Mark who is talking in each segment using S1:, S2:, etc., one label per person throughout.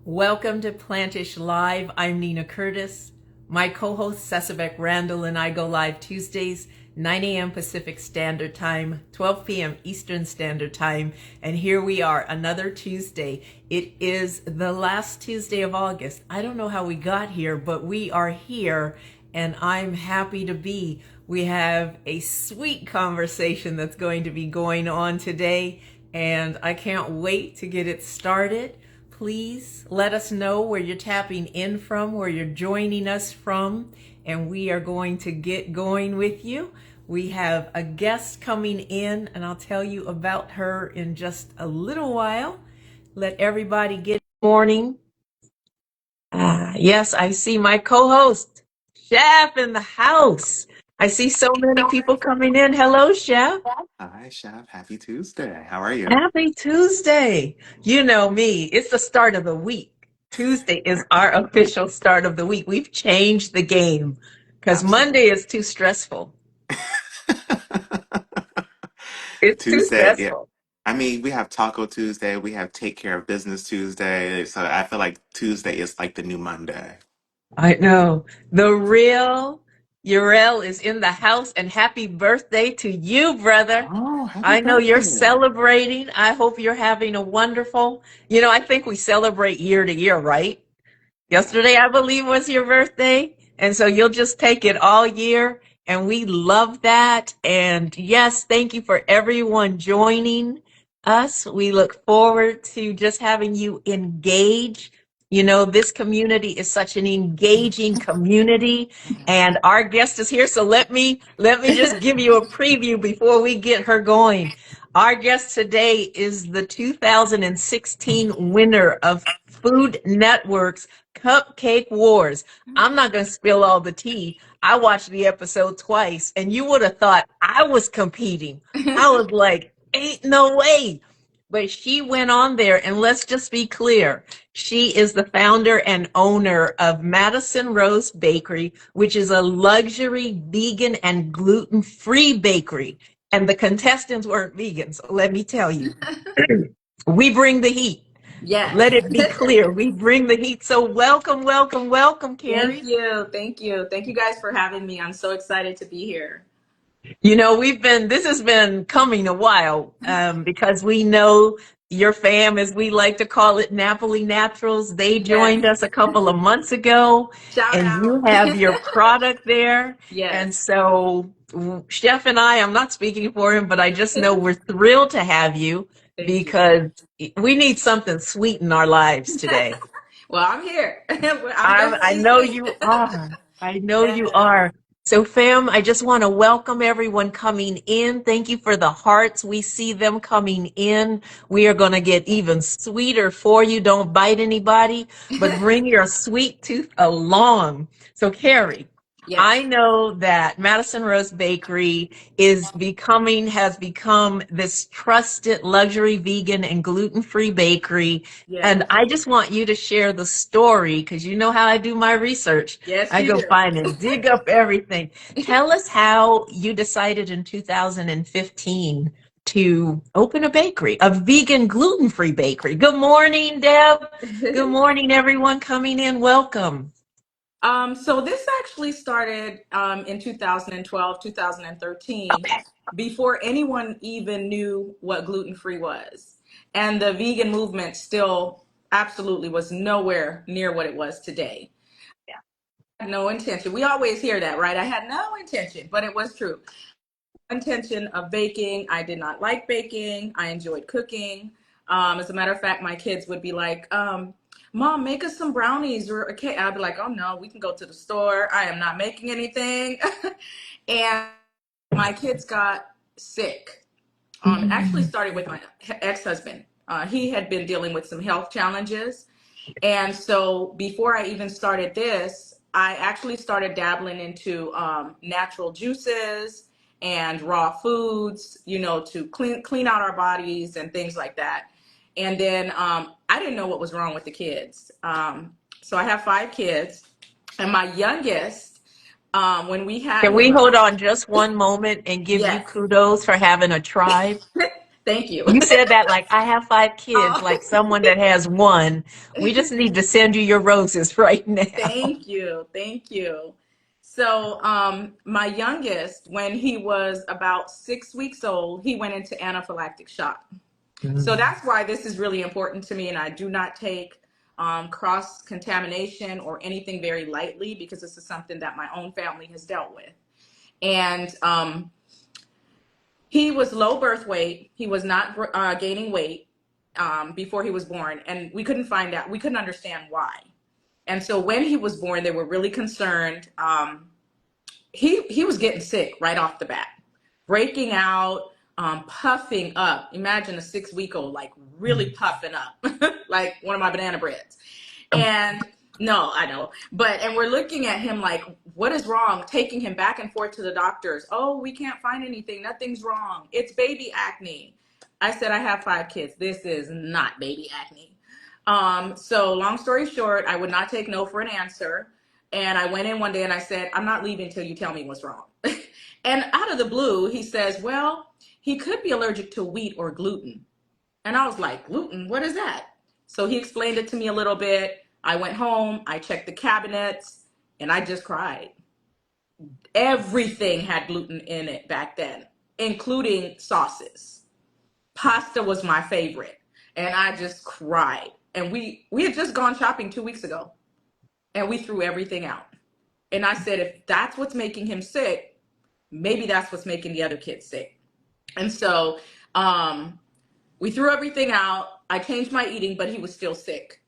S1: Welcome to Plantish Live. I'm Nina Curtis. My co-host Sesavec Randall and I go live Tuesdays, 9 a.m. Pacific Standard Time, 12 p.m. Eastern Standard Time. And here we are, another Tuesday. It is the last Tuesday of August. I don't know how we got here, but we are here and I'm happy to be. We have a sweet conversation that's going to be going on today, and I can't wait to get it started. Please let us know where you're tapping in from, where you're joining us from, and we are going to get going with you. We have a guest coming in, and I'll tell you about her in just a little while. Let everybody get morning. Yes, I see my co-host, Chef, in the house. I see so many people coming in. Hello, Chef.
S2: Hi, Chef. Happy Tuesday. How are you?
S1: Happy Tuesday. You know me, it's the start of the week. Tuesday is our official start of the week. We've changed the game because
S2: Absolutely.
S1: Monday is too stressful. It's too
S2: Tuesday, yeah.
S1: stressful.
S2: I mean, we have Taco Tuesday, we have Take Care of Business Tuesday. So I feel like Tuesday is like the new Monday.
S1: I know. The real Urel is in the house, and happy birthday to you, brother.
S2: Oh, happy
S1: I know you're
S2: birthday.
S1: celebrating. I hope you're having a wonderful, I think we celebrate year to year, right?
S2: Yeah.
S1: Yesterday, I believe, was your birthday. And so you'll just take it all year. And we love that. And yes, thank you for everyone joining us. We look forward to just having you engage. You know, this community is such an engaging community, and our guest is here. So let me just give you a preview before we get her going. Our guest today is the 2016 winner of Food Network's Cupcake Wars. I'm not going to spill all the tea. I watched the episode twice, and you would have thought I was competing. I was like, ain't no way. But she went on there, and let's just be clear. She is the founder and owner of Madison Rose Bakery, which is a luxury vegan and gluten-free bakery. And the contestants weren't vegan, so let me tell you, we bring the heat.
S3: Yes.
S1: Let it be clear. We bring the heat. So welcome, welcome, welcome,
S3: Thank
S1: Carrie.
S3: you. Thank you. Thank you guys for having me. I'm so excited to be here.
S1: You know, this has been coming a while because we know your fam, as we like to call it, Napoli Naturals. They
S3: Yes.
S1: joined us a couple of months ago,
S3: Shout
S1: and
S3: out.
S1: you have your product there. And
S3: Yes.
S1: so, Chef and I'm not speaking for him, but I just know we're thrilled to have you
S3: Thank you.
S1: because we need something sweet in our lives today.
S3: Well, I'm here. I'm
S1: I
S3: definitely
S1: know
S3: sweet.
S1: you are. I know you
S3: Yes.
S1: are. So, fam, I just want to welcome everyone coming in. Thank you for the hearts. We see them coming in. We are going to get even sweeter for you. Don't bite anybody, but bring your sweet tooth along. So, Carrie, I
S3: Yes.
S1: know that Madison Rose Bakery has become this trusted luxury vegan and gluten-free bakery.
S3: Yes.
S1: And I just want you to share the story because you know how I do my research.
S3: Yes,
S1: I
S3: you
S1: go
S3: do.
S1: find and dig up everything. Tell us how you decided in 2015 to open a bakery, a vegan, gluten-free bakery. Good morning, Deb. Good morning, everyone coming in. Welcome.
S3: So this actually started in 2012, 2013,
S1: Okay.
S3: before anyone even knew what gluten-free was. And the vegan movement still absolutely was nowhere near what it was today. No intention. We always hear that, right? I had no intention, but it was true. Intention of baking. I did not like baking. I enjoyed cooking. As a matter of fact, my kids would be like, Mom, make us some brownies or a cake. I'd be like, oh no, we can go to the store. I am not making anything. And my kids got sick. Actually
S1: Mm.
S3: started with my ex-husband. He had been dealing with some health challenges. And so before I even started this, I actually started dabbling into natural juices and raw foods, to clean out our bodies and things like that. And then I didn't know what was wrong with the kids. So I have 5 kids, and my youngest, when we had
S1: Can we
S3: him,
S1: hold on just one moment and give you
S3: yes,
S1: kudos for having a tribe?
S3: Thank you.
S1: You said that like I have 5 kids,
S3: Oh,
S1: like someone that has one. We just need to send you your roses right now.
S3: thank you. Thank you. So, my youngest, when he was about 6 weeks old, he went into anaphylactic shock. So
S1: Mm.
S3: that's why this is really important to me, and I do not take cross contamination or anything very lightly, because this is something that my own family has dealt with. And he was low birth weight. He was not gaining weight before he was born, and we couldn't find out. We couldn't understand why. And so when he was born, they were really concerned. He was getting sick right off the bat, breaking out, puffing up. Imagine a 6-week-old like really puffing up, like one of my banana breads. And no, I know. But, and we're looking at him like, what is wrong? Taking him back and forth to the doctors. Oh, we can't find anything. Nothing's wrong. It's baby acne. I said, I have 5 kids. This is not baby acne. So long story short, I would not take no for an answer. And I went in one day and I said, I'm not leaving until you tell me what's wrong. And out of the blue, he says, well, he could be allergic to wheat or gluten. And I was like, gluten, what is that? So he explained it to me a little bit. I went home, I checked the cabinets, and I just cried. Everything had gluten in it back then, including sauces. Pasta was my favorite, and I just cried. And we had just gone shopping 2 weeks ago, and we threw everything out. And I said, if that's what's making him sick, maybe that's what's making the other kids sick. And so we threw everything out. I changed my eating, but he was still sick.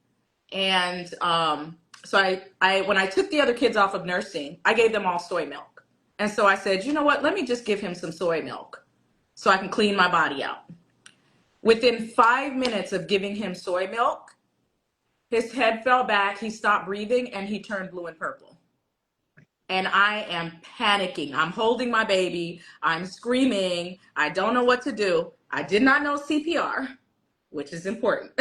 S3: And so I when I took the other kids off of nursing, I gave them all soy milk. And so I said, you know what? Let me just give him some soy milk so I can clean my body out. Within 5 minutes of giving him soy milk, his head fell back, he stopped breathing, and he turned blue and purple. And I am panicking. I'm holding my baby. I'm screaming. I don't know what to do. I did not know CPR, which is important.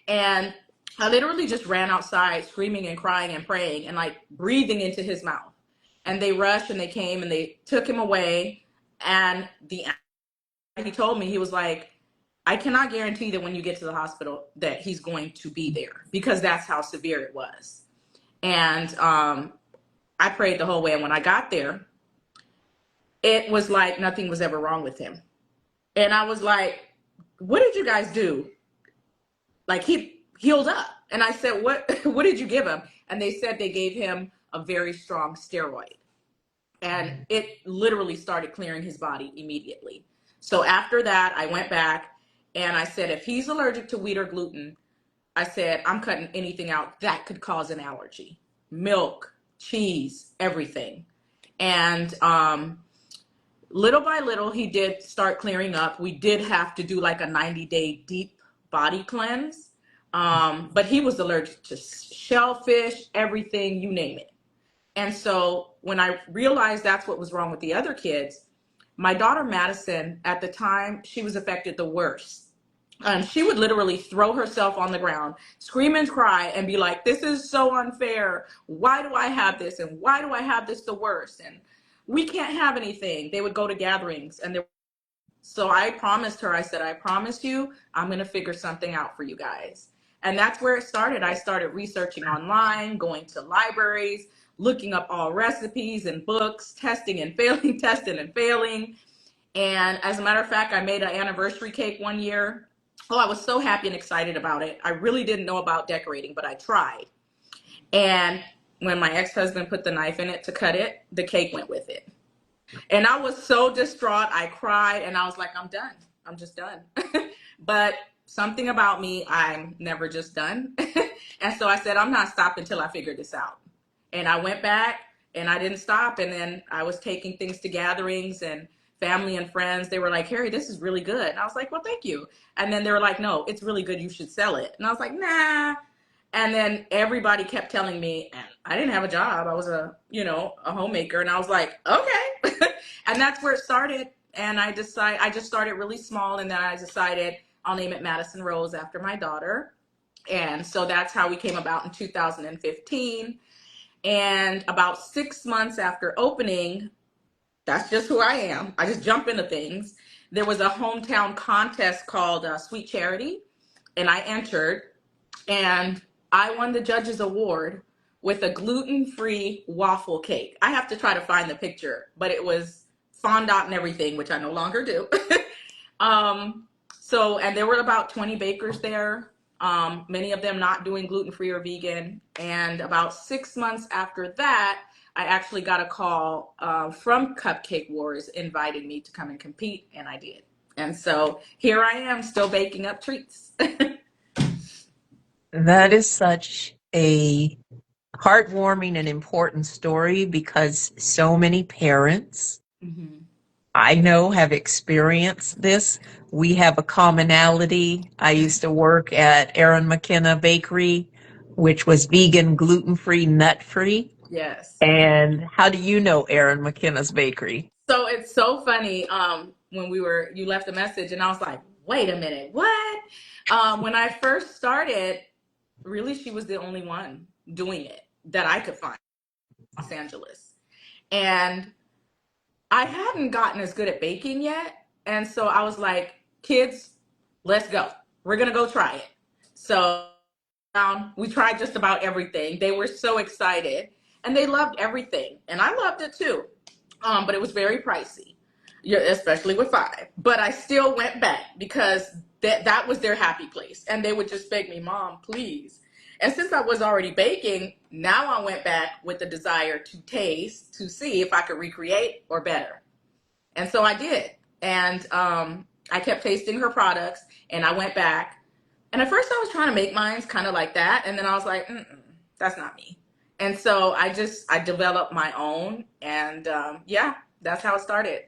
S3: And I literally just ran outside screaming and crying and praying and like breathing into his mouth. And they rushed and they came and they took him away. And he told me, he was like, I cannot guarantee that when you get to the hospital that he's going to be there, because that's how severe it was. And I prayed the whole way. And when I got there, it was like nothing was ever wrong with him. And I was like, what did you guys do? Like, he healed up. And I said, what did you give him? And they said they gave him a very strong steroid. And it literally started clearing his body immediately. So after that, I went back and I said, if he's allergic to wheat or gluten, I said, I'm cutting anything out that could cause an allergy. Milk, cheese, everything. And little by little, he did start clearing up. We did have to do like a 90-day deep body cleanse. But he was allergic to shellfish, everything, you name it. And so when I realized that's what was wrong with the other kids, my daughter Madison, at the time, she was affected the worst. She would literally throw herself on the ground, scream and cry, and be like, this is so unfair. Why do I have this? And why do I have this the worst? And we can't have anything. They would go to gatherings and so I promised her, I said, I promise you, I'm going to figure something out for you guys. And that's where it started. I started researching online, going to libraries, looking up all recipes and books, testing and failing, testing and failing. And as a matter of fact, I made an anniversary cake one year. Oh, I was so happy and excited about it. I really didn't know about decorating, but I tried. And when my ex-husband put the knife in it to cut it, the cake went with it. And I was so distraught. I cried and I was like, I'm done. I'm just done. But something about me, I'm never just done. And so I said, I'm not stopping until I figure this out. And I went back and I didn't stop. And then I was taking things to gatherings and family and friends. They were like, Harry, this is really good. And I was like, well, thank you. And then they were like, no, it's really good. You should sell it. And I was like, nah. And then everybody kept telling me, and I didn't have a job. I was a homemaker. And I was like, okay. And that's where it started. And I just started really small. And then I decided I'll name it Madison Rose after my daughter. And so that's how we came about in 2015. And about 6 months after opening, that's just who I am. I just jump into things. there was a hometown contest called Sweet Charity, and I entered, and I won the judges award with a gluten-free waffle cake. I have to try to find the picture, but it was fondant and everything, which I no longer do. um, and there were about 20 bakers there, many of them not doing gluten-free or vegan. And about 6 months after that, I actually got a call from Cupcake Wars inviting me to come and compete, and I did. And so here I am still baking up treats.
S1: That is such a heartwarming and important story because so many parents
S3: Mhm.
S1: I know have experienced this. We have a commonality. I used to work at Aaron McKenna Bakery, which was vegan, gluten-free, nut-free.
S3: Yes.
S1: And how do you know Aaron McKenna's Bakery?
S3: So it's so funny. When you left a message, and I was like, wait a minute, what? When I first started, really, she was the only one doing it that I could find in Los Angeles. And I hadn't gotten as good at baking yet. And so I was like, kids, let's go. We're going to go try it. So we tried just about everything. They were so excited and they loved everything. And I loved it too. But it was very pricey, yeah, especially with five. But I still went back because that was their happy place. And they would just beg me, Mom, please. And since I was already baking, now I went back with the desire to taste, to see if I could recreate or better. And so I did. And I kept tasting her products and I went back. And at first I was trying to make mine kind of like that. And then I was like, that's not me. And so I developed my own. And yeah, that's how it started.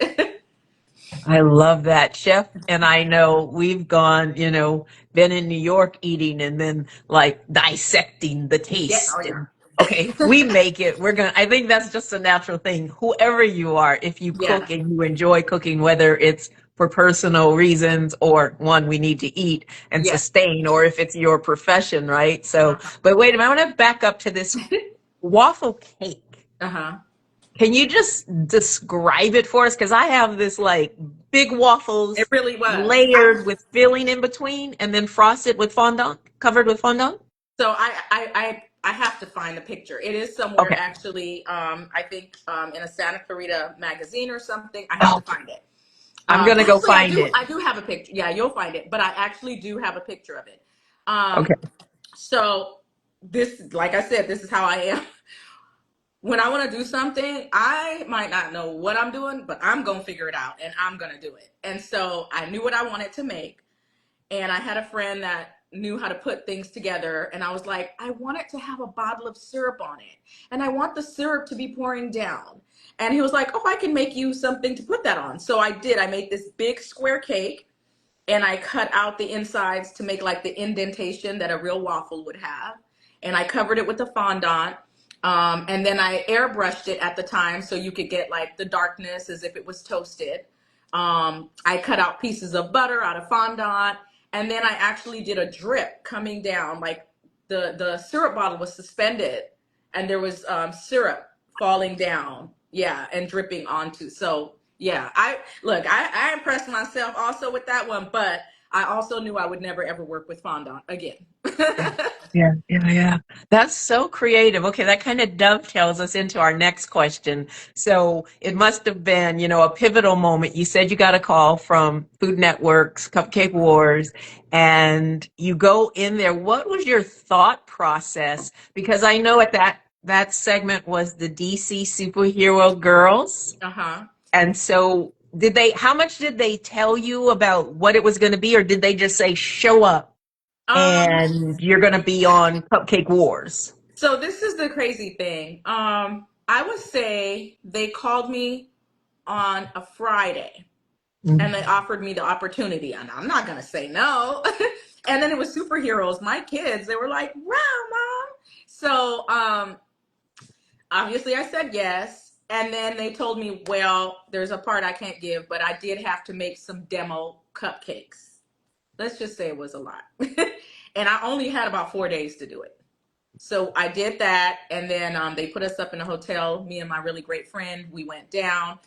S1: I love that, chef. And I know we've gone, been in New York eating and then like dissecting the
S3: Yeah. Oh,
S1: taste. And okay, if
S3: yeah.
S1: we make it, I think that's just a natural thing. Whoever you are, if you
S3: Yeah.
S1: cook and you enjoy cooking, whether it's for personal reasons or one, we need to eat and
S3: Yeah.
S1: sustain, or if it's your profession, right? So,
S3: Uh-huh.
S1: but wait a minute, I want to back up to this waffle cake.
S3: Uh-huh.
S1: Can you just describe it for us? Because I have this like big
S3: It
S1: waffles
S3: really was.
S1: layered with filling in between and then frosted with fondant, covered with fondant.
S3: I have to find the picture. It is somewhere
S1: Okay.
S3: actually, I think in a Santa Clarita magazine or something. I have to
S1: Oh,
S3: find it.
S1: I'm gonna go
S3: Actually,
S1: find it.
S3: I do have a picture. Yeah, you'll find it. But I actually do have a picture of it. Um,
S1: Okay.
S3: so like I said, this is how I am. When I want to do something, I might not know what I'm doing, but I'm gonna figure it out and I'm gonna do it. And so I knew what I wanted to make, and I had a friend that knew how to put things together, and I was like, I want it to have a bottle of syrup on it, and I want the syrup to be pouring down. And he was like, oh, I can make you something to put that on. So I did. I made this big square cake, and I cut out the insides to make like the indentation that a real waffle would have. And I covered it with the fondant. And then I airbrushed it at the time so you could get like the darkness as if it was toasted. I cut out pieces of butter out of fondant. And then I actually did a drip coming down, like the syrup bottle was suspended and there was syrup falling down. Yeah, and dripping onto. So yeah, I impressed myself also with that one, but I also knew I would never ever work with fondant again.
S1: Yeah, yeah, yeah. That's so creative. Okay, that kind of dovetails us into our next question. So it must have been, a pivotal moment. You said you got a call from Food Network's Cupcake Wars, and you go in there. What was your thought process? Because I know at that segment was the DC superhero girls.
S3: Uh-huh.
S1: And so how much did they tell you about what it was going to be, or did they just say show up
S3: Um,
S1: and you're going to be on Cupcake Wars?
S3: so this is the crazy thing. I would say they called me on a Friday and they offered me the opportunity, and I'm not gonna say no. And then it was superheroes. My kids, they were like, "Wow, mom!" So obviously, I said yes. And then they told me, "Well, there's a part I can't give, but I did have to make some demo cupcakes." Let's just say it was a lot, and I only had about 4 days to do it. So I did that, and then they put us up in a hotel. Me and my really great friend, we went down.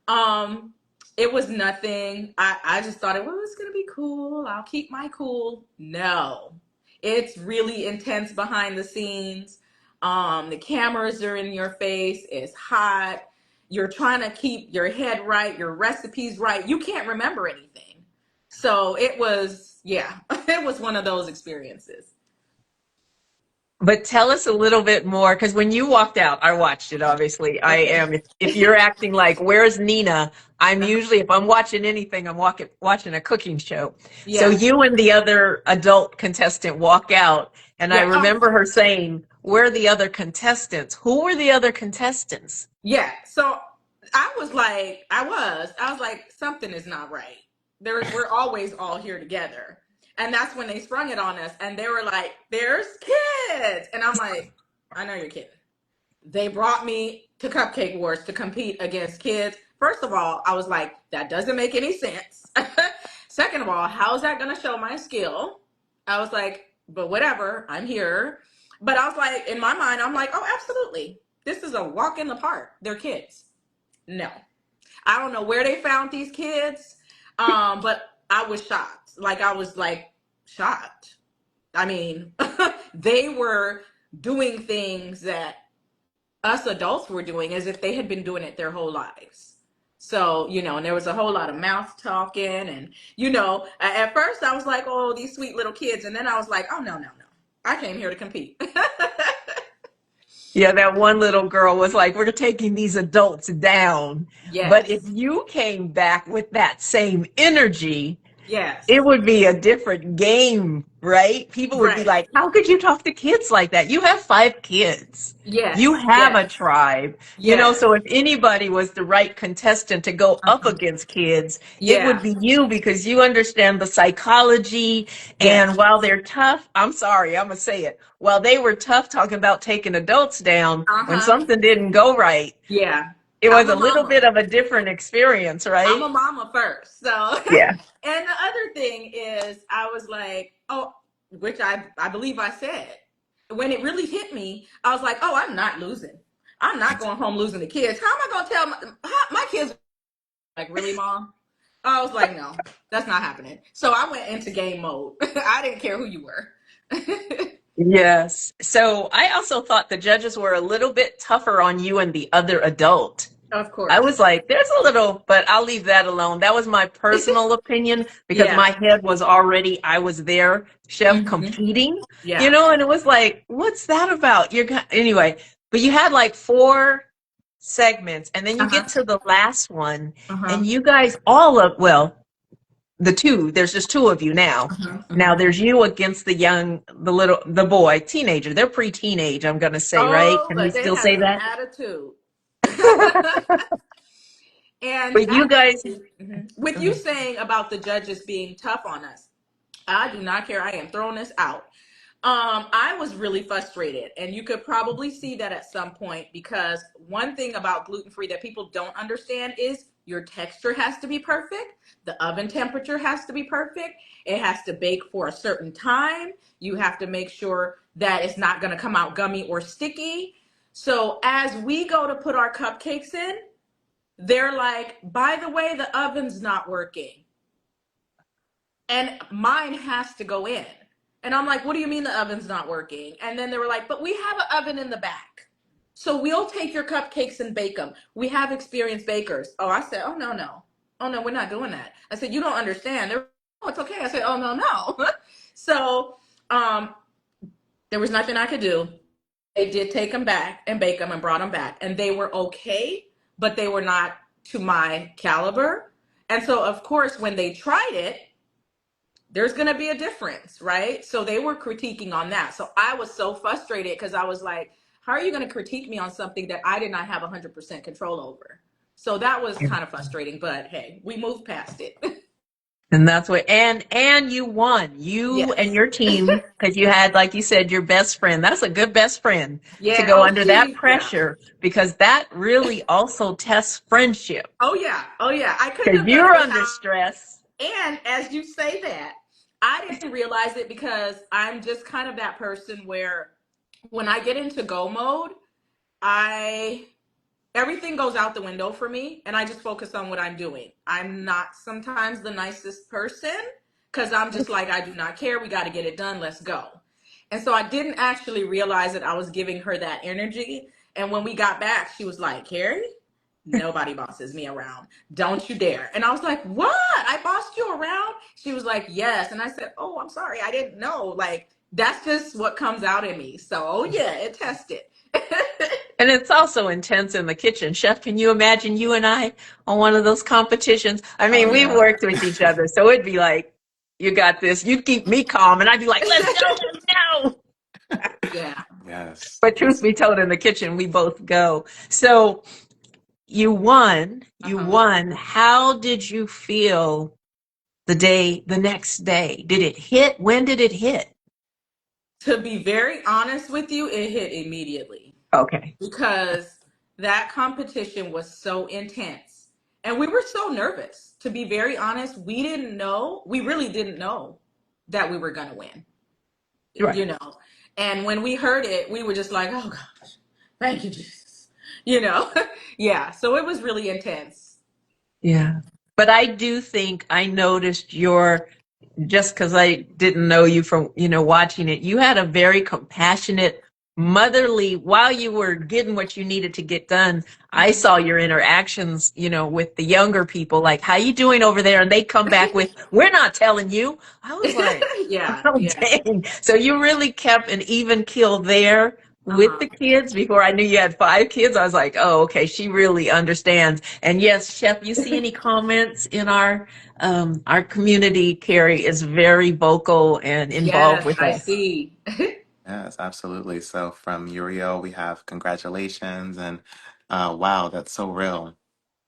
S3: Um, It was nothing. I just thought it was going to be cool. I'll keep my cool. No, it's really intense behind the scenes. The cameras are in your face. It's hot. You're trying to keep your head right, your recipes right. You can't remember anything. So it was, yeah, it was one of those experiences.
S1: But tell us a little bit more, because when you walked out, I watched it, obviously. I
S3: Okay.
S1: am. If you're acting like, where's Nina? I'm usually, if I'm watching anything, I'm watching a cooking show. So
S3: Yeah.
S1: you and the other adult contestant walk out, and I
S3: Yeah.
S1: remember her saying, where are the other contestants? Who were the other contestants?
S3: Yeah. So I was like, something is not right. We're always all here together. And that's when they sprung it on us and they were like, there's kids. And I'm like, I know you're kidding. They brought me to Cupcake Wars to compete against kids. First of all, I was like, that doesn't make any sense. Second of all, how is that going to show my skill? I was like, but whatever, I'm here. But I was like, in my mind, I'm like, oh, absolutely. This is a walk in the park. They're kids. No, I don't know where they found these kids, but I was shocked. Like I was like shocked. I mean, they were doing things that us adults were doing as if they had been doing it their whole lives. So, and there was a whole lot of mouth talking. And, at first I was like, oh, these sweet little kids. And then I was like, oh, no, no, no. I came here to compete.
S1: Yeah, that one little girl was like, we're taking these adults down. But if
S3: Yes.
S1: you came back with that same energy, it
S3: Yes.
S1: would be a different game, right? People would be
S3: Right.
S1: like, how could you talk to kids like that? You have 5 kids. You
S3: Yes.
S1: have a
S3: Yes.
S1: tribe.
S3: Yes.
S1: So if anybody was the right contestant to go up
S3: Uh-huh.
S1: against kids, it would
S3: Yeah.
S1: be you because you understand the psychology. And
S3: Yes.
S1: while they're tough, I'm sorry, I'm going to say it. While they were tough talking about taking adults down, when
S3: Uh-huh.
S1: something didn't go right,
S3: Yeah.
S1: it was
S3: I'm
S1: a
S3: a
S1: little bit
S3: mama.
S1: of a different experience,
S3: I'm a
S1: right?
S3: mama first. So,
S1: Yeah.
S3: and the other thing is, I was like, oh, which I believe I said. When it really hit me, I was like, oh, I'm not losing. I'm not going home losing the kids. How am I going to tell my kids, like, really, mom? I was like, no, that's not happening. So I went into game mode. I didn't care who you were.
S1: Yes. So I also thought the judges were a little bit tougher on you and the other adult.
S3: Of
S1: I was
S3: course.
S1: like, there's a little, but I'll leave that alone. That was my personal opinion because
S3: Yeah.
S1: my head was already, I was there, chef
S3: Hmm.
S1: competing,
S3: Yeah.
S1: and it was like, what's that about? Anyway, but you had like 4 segments and then you get
S3: Uh-huh.
S1: to the last one
S3: Uh-huh.
S1: and you guys well, there's just 2 of you now.
S3: Uh-huh.
S1: Now
S3: Uh-huh.
S1: there's you against the boy, teenager. They're pre-teenage, I'm gonna say, right?
S3: Oh,
S1: Can we
S3: but they
S1: still
S3: had
S1: say
S3: some
S1: that?
S3: attitude. And
S1: But you guys,
S3: actually, with you saying about the judges being tough on us, I do not care. I am throwing this out. I was really frustrated, and you could probably see that at some point because one thing about gluten free that people don't understand is your texture has to be perfect, the oven temperature has to be perfect, it has to bake for a certain time. You have to make sure that it's not going to come out gummy or sticky. So as we go to put our cupcakes in, they're like, by the way, the oven's not working. And mine has to go in. And I'm like, what do you mean the oven's not working? And then they were like, but we have an oven in the back. So we'll take your cupcakes and bake them. We have experienced bakers. Oh, I said, oh, no, no. Oh, no, we're not doing that. I said, you don't understand. They're, oh, it's okay. I said, oh, no, no. So um, there was nothing I could do. They did take them back and bake them and brought them back. And they were okay, but they were not to my caliber. And so, of course, when they tried it, there's going to be a difference, right? So they were critiquing on that. So I was so frustrated because I was like, how are you going to critique me on something that I did not have 100% control over? So that was kind of frustrating, but hey, we moved past it.
S1: and that's what, and you won, you and
S3: Yes.
S1: your team, because you had, like you said, your best friend. That's a good best friend to
S3: Yeah.
S1: go
S3: Oh,
S1: under that
S3: yeah.
S1: pressure because that really also tests friendship
S3: Oh, yeah. Oh, yeah. I couldn't
S1: because
S3: have done it
S1: you're under
S3: without.
S1: stress.
S3: And as you say that, I didn't realize it because I'm just kind of that person where when I get into go mode, I everything goes out the window for me, and I just focus on what I'm doing. I'm not sometimes the nicest person because I'm just like, I do not care. We got to get it done. Let's go. And so I didn't actually realize that I was giving her that energy. And when we got back, she was like, Carrie, nobody bosses me around. Don't you dare. And I was like, what? I bossed you around? She was like, yes. And I said, oh, I'm sorry. I didn't know. Like, that's just what comes out in me. So, oh, yeah, it tested.
S1: And it's also intense in the kitchen. Chef, can you imagine you and I on one of those competitions? I
S2: Oh
S1: mean, we've
S2: yeah.
S1: worked with each other, so it'd be like, you got this. You'd keep me calm, and I'd be like, let's go, let's go.
S3: Yeah.
S2: Yes.
S1: But truth be told, in the kitchen, we both go. So you won. You
S3: Uh-huh.
S1: won. How did you feel the next day? Did it hit? When did it hit?
S3: To be very honest with you, it hit immediately
S1: Okay.
S3: because that competition was so intense. And we were so nervous. To be very honest, we really didn't know that we were going to win,
S1: Right.
S3: you know. And when we heard it, we were just like, oh gosh, thank you, Jesus. You know, yeah. So it was really intense.
S1: Yeah. But I do think I noticed your just because I didn't know you from, watching it, you had a very compassionate, motherly, while you were getting what you needed to get done, I
S3: Mhm.
S1: saw your interactions, with the younger people, like, how you doing over there? And they come back with, we're not telling you. I was like,
S3: Yeah,
S1: oh,
S3: yeah.
S1: dang. So you really kept an even keel there with
S3: Uh-huh.
S1: the kids before I knew you had 5 kids. I was like, oh, okay, she really understands. And yes, Chef, you see any comments in our community? Carrie is very vocal and involved
S3: Yes,
S1: with
S3: I
S1: us.
S3: see.
S2: Yes, absolutely. So from Uriel, we have congratulations and wow, that's so real.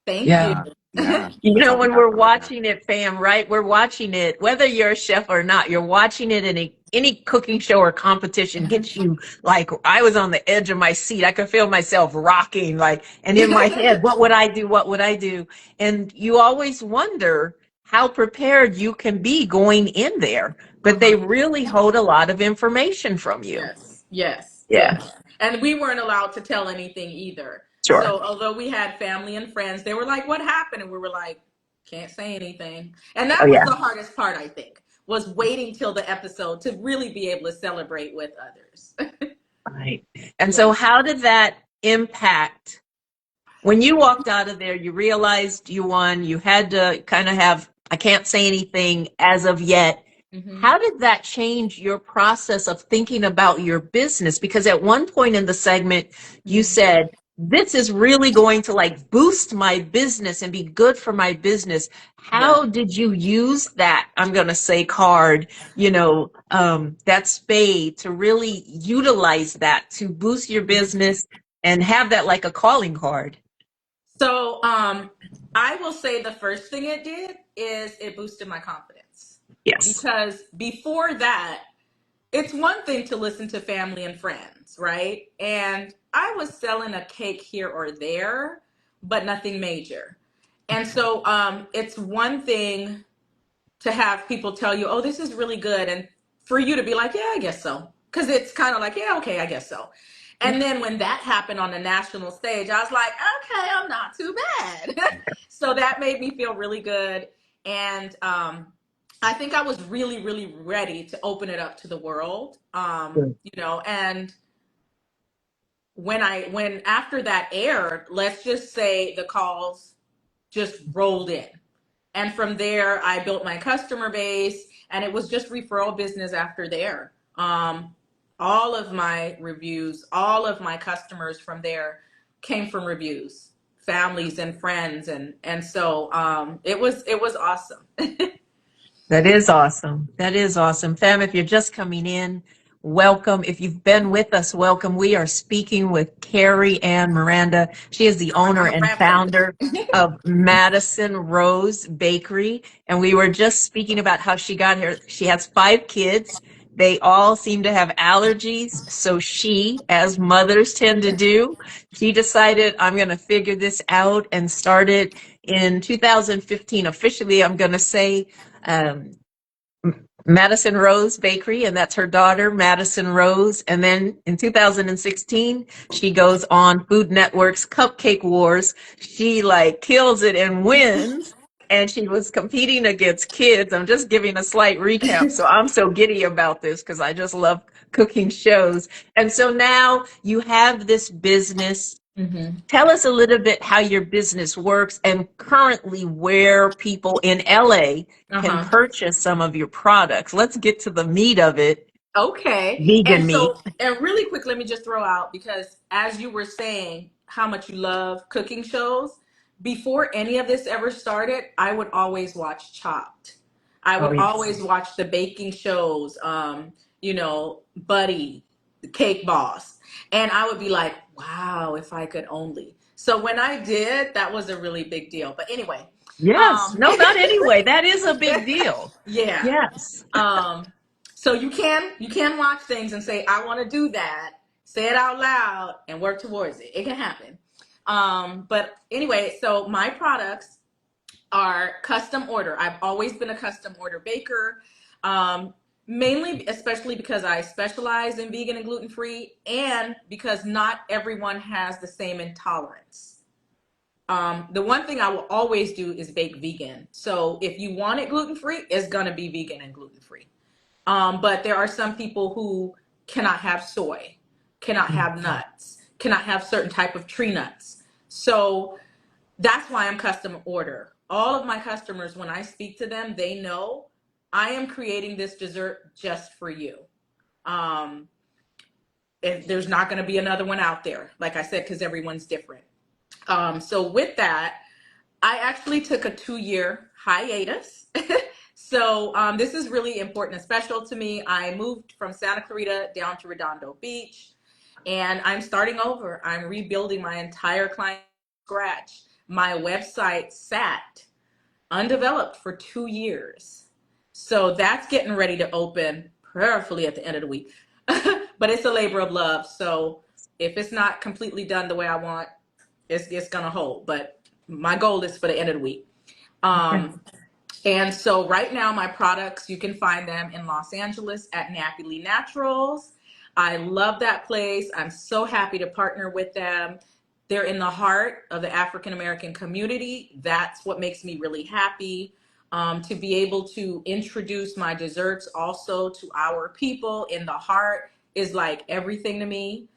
S3: Thank you.
S1: Yeah.
S2: Yeah, that's all we
S1: When
S2: have
S1: we're
S2: for right now.
S1: watching it, fam, right? We're watching it, whether you're a chef or not, you're watching it in any cooking show or competition gets you like, I was on the edge of my seat. I could feel myself rocking, like, and in my head, what would I do? What would I do? And you always wonder how prepared you can be going in there, but they
S3: Uh-huh.
S1: really hold a lot of information from you.
S3: Yes, yes,
S1: Yeah,
S3: yes. And we weren't allowed to tell anything either.
S1: sure.
S3: So although we had family and friends, they were like, what happened? And we were like, can't say anything. And
S1: Oh,
S3: that was
S1: yeah.
S3: the hardest part, I think, was waiting till the episode to really be able to celebrate with others.
S1: Right. And so,
S3: Yeah.
S1: how did that impact? When you walked out of there, you realized you won. You had to kind of have, I can't say anything as of yet.
S3: Hmm.
S1: How did that change your process of thinking about your business? Because at one point in the segment, you
S3: Hmm.
S1: said, this is really going to like boost my business and be good for my business.
S3: Yeah.
S1: How did you use that? I'm going to say card, that spade to really utilize that to boost your business and have that like a calling card?
S3: So I will say the first thing it did is it boosted my confidence
S1: Yes.
S3: because before that, it's one thing to listen to family and friends, right? And I was selling a cake here or there, but nothing major. And so it's one thing to have people tell you, oh, this is really good. And for you to be like, yeah, I guess so. Because it's kind of like, yeah, okay, I guess so. And then when that happened on the national stage, I was like, okay, I'm not too bad. So that made me feel really good. And I think I was really, really ready to open it up to the world. And when after that aired, let's just say the calls just rolled in. And from there, I built my customer base, and it was just referral business after there. All of my reviews, all of my customers from there came from reviews, families and friends, and so it was awesome.
S1: That is awesome. That is awesome. Fam, if you're just coming in, welcome. If you've been with us, welcome. We are speaking with Kerry-Ann Miranda. She is the owner
S3: I'm a
S1: and
S3: rap baby.
S1: founder of Madison Rose Bakery. And we were just speaking about how she got here. She has 5 kids. They all seem to have allergies. So she, as mothers tend to do, she decided, I'm going to figure this out and started in 2015. Officially, I'm going to say, um, Madison Rose Bakery, and that's her daughter, Madison Rose. And then in 2016, she goes on Food Network's Cupcake Wars. She like kills it and wins. And she was competing against kids. I'm just giving a slight recap. So I'm so giddy about this because I just love cooking shows. And so now you have this business.
S3: Mm-hmm.
S1: Tell us a little bit how your business works and currently where people in LA can
S3: Uh-huh.
S1: purchase some of your products. Let's get to the meat of it,
S3: Okay. And
S1: vegan meat.
S3: so, and really quick, let me just throw out because as you were saying how much you love cooking shows, before any of this ever started, I would always watch Chopped. I
S1: Oh,
S3: would
S1: yes.
S3: always watch the baking shows, Buddy, the Cake Boss. And I would be like, wow, if I could only. So when I did, that was a really big deal. But anyway,
S1: Yes.
S3: um,
S1: No, not anyway. That is a big deal.
S3: yeah.
S1: Yes.
S3: Um, so you can watch things and say, I want to do that, say it out loud and work towards it. It can happen. But anyway, so my products are custom order. I've always been a custom order baker. Um, Mainly, especially because I specialize in vegan and gluten free, and because not everyone has the same intolerance. The one thing I will always do is bake vegan. So if you want it gluten free, it's gonna be vegan and gluten free. But there are some people who cannot have soy, cannot have nuts, cannot have certain type of tree nuts. So that's why I'm custom order. All of my customers, when I speak to them, they know I am creating this dessert just for you. Um, and there's not going to be another one out there, like I said, because everyone's different. So with that, I actually took a 2-year hiatus. So this is really important and special to me. I moved from Santa Clarita down to Redondo Beach, and I'm starting over. I'm rebuilding my entire client from scratch. My website sat undeveloped for 2 years. So that's getting ready to open prayerfully at the end of the week. But it's a labor of love. So if it's not completely done the way I want, it's gonna hold. But my goal is for the end of the week. Um, and so right now, my products, you can find them in Los Angeles at Napoli Naturals. I love that place. I'm so happy to partner with them. They're in the heart of the African American community. That's what makes me really happy. To be able to introduce my desserts also to our people in the heart is like everything to me.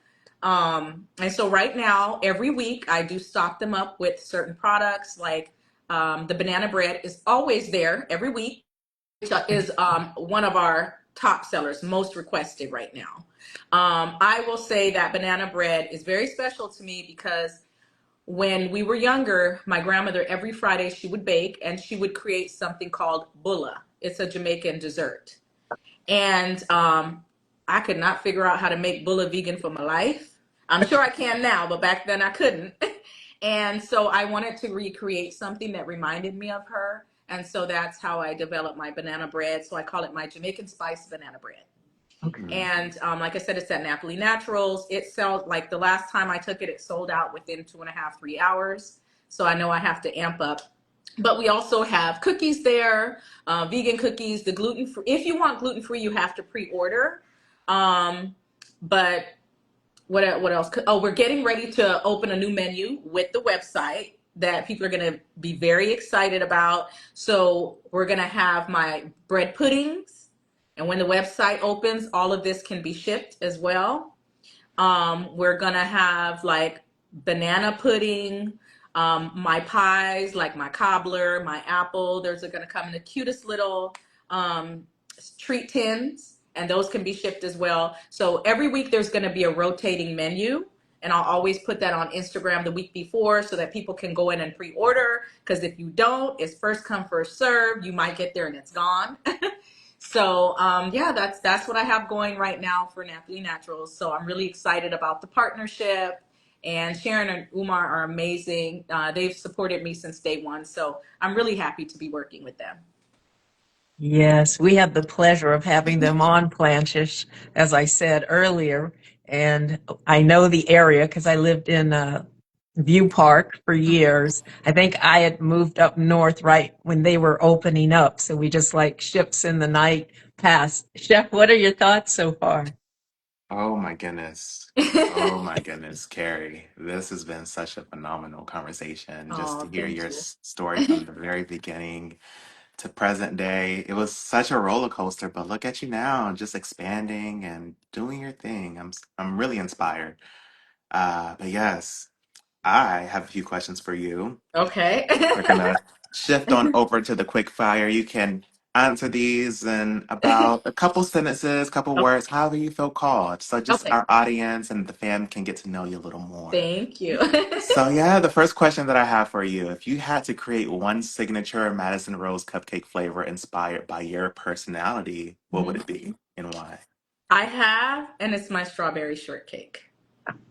S3: And so right now, every week, I do stock them up with certain products like the banana bread is always there every week, which is one of our top sellers, most requested right now. I will say that banana bread is very special to me because when we were younger, my grandmother, every Friday, she would bake and she would create something called bulla. It's a Jamaican dessert. And I could not figure out how to make bulla vegan for my life. I'm sure I can now, but back then I couldn't. And so I wanted to recreate something that reminded me of her. And so that's how I developed my banana bread. So I call it my Jamaican spice banana bread.
S1: Okay.
S2: Mm.
S3: And like I said, it's at Napoli Naturals. It sells like the last time I took it, it sold out within 2.5, 3 hours. So I know I have to amp up. But we also have cookies there, vegan cookies, the gluten free. If you want gluten free, you have to pre-order. But what else? Oh, we're getting ready to open a new menu with the website that people are going to be very excited about. So we're going to have my bread puddings, and when the website opens, all of this can be shipped as well. We're going to have like banana pudding, my pies, like my cobbler, my apple. There's going to come in the cutest little um, treat tins, and those can be shipped as well. So every week there's going to be a rotating menu. And I'll always put that on Instagram the week before so that people can go in and pre-order. Because if you don't, it's first come, first serve. You might get there and it's gone. So yeah, that's what I have going right now for Napoli Naturals. So I'm really excited about the partnership. And Sharon and Umar are amazing. They've supported me since day one. So I'm really happy to be working with them.
S1: Yes, we had the pleasure of having them on Planchish, as I said earlier. And I know the area because I lived in View Park for years. I think I had moved up north right when they were opening up. So we just like ships in the night past. Chef, what are your thoughts so far?
S2: Oh my goodness. Oh my goodness, Carrie. This has been such a phenomenal conversation. Just to
S3: Oh,
S2: hear
S3: thank
S2: your
S3: you.
S2: story from the very beginning to present day. It was such a roller coaster, but look at you now, just expanding and doing your thing. I'm really inspired. But yes, I have a few questions for you.
S3: Okay.
S2: We're gonna shift on over to the quick fire. You can answer these in about a couple sentences, couple words, however you feel called. So just
S3: Okay.
S2: our audience and the fam can get to know you a little more.
S3: Thank you.
S2: So yeah, the first question that I have for you, if you had to create one signature Madison Rose cupcake flavor inspired by your personality, what would
S3: Mhm.
S2: it be and why?
S3: I have, and it's my strawberry shortcake.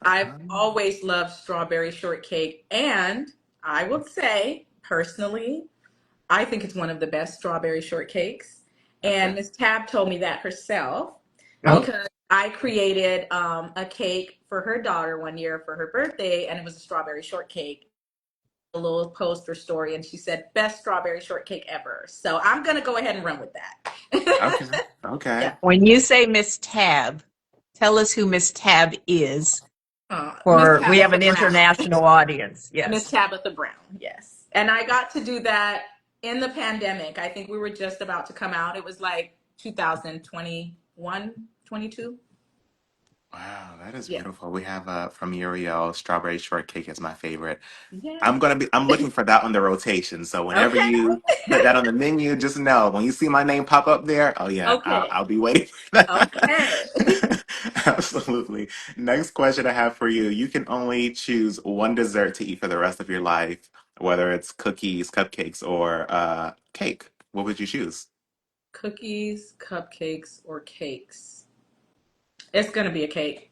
S3: I've
S2: Um,
S3: always loved strawberry shortcake, and I would say, personally, I think it's one of the best strawberry shortcakes. And
S2: okay.
S3: Miss Tab told me that herself
S1: Oh,
S3: because I created a cake for her daughter one year for her birthday, and it was a strawberry shortcake. A little post or story, and she said, "Best strawberry shortcake ever." So I'm gonna go ahead and run with
S2: Okay.
S3: that.
S2: Okay.
S3: Yeah.
S1: when you say Miss Tab, tell us who Miss Tab is.
S3: Miss
S1: For we have
S3: Tabitha
S1: an
S3: Brown.
S1: international audience.
S3: Miss
S1: Yes.
S3: Tabitha Brown, yes. And I got to do that in the pandemic. I think we were just about to come out. It was like 2021, 22.
S2: Wow, that is
S3: Yeah.
S2: beautiful. We have from Uriel, strawberry shortcake is my favorite.
S3: Yes.
S2: I'm looking for that on the rotation. So whenever
S3: Okay.
S2: you put that on the menu, just know when you see my name pop up there, oh yeah,
S3: Okay.
S2: I'll be waiting for
S3: Okay.
S2: that. Absolutely. Next question I have for you. You can only choose one dessert to eat for the rest of your life, whether it's cookies, cupcakes, or cake. What would you choose?
S3: Cookies, cupcakes, or cakes? It's going to be a cake.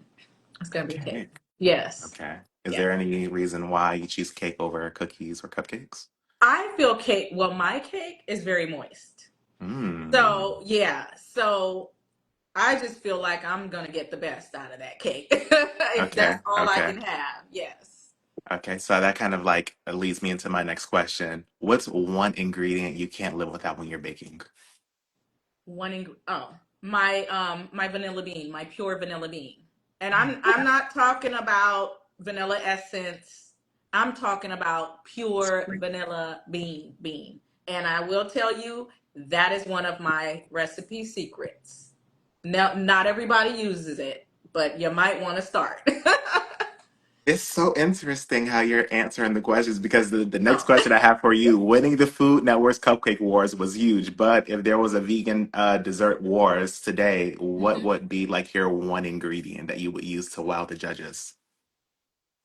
S3: It's
S2: A
S3: going to be a cake.
S2: cake.
S3: Yes.
S2: Okay. Is
S3: Yeah.
S2: there any reason why you choose cake over cookies or cupcakes?
S3: I feel cake, well, my cake is very moist.
S2: Mm.
S3: So, yeah. So I just feel like I'm gonna get the best out of that cake if
S2: Okay.
S3: that's all I
S2: Okay.
S3: can have. Yes.
S2: Okay, so that kind of like leads me into my next question. What's one ingredient you can't live without when you're baking?
S3: Oh, my vanilla bean, my pure vanilla bean. And I'm not talking about vanilla essence. I'm talking about pure vanilla bean. And I will tell you that is one of my recipe secrets. Now, not everybody uses it, but you might want to start.
S2: It's so interesting how you're answering the questions because the next
S3: Oh.
S2: question I have for you, winning the Food Network's Cupcake Wars was huge, but if there was a vegan dessert wars today, what
S3: Mhm.
S2: would be like your one ingredient that you would use to wow the judges?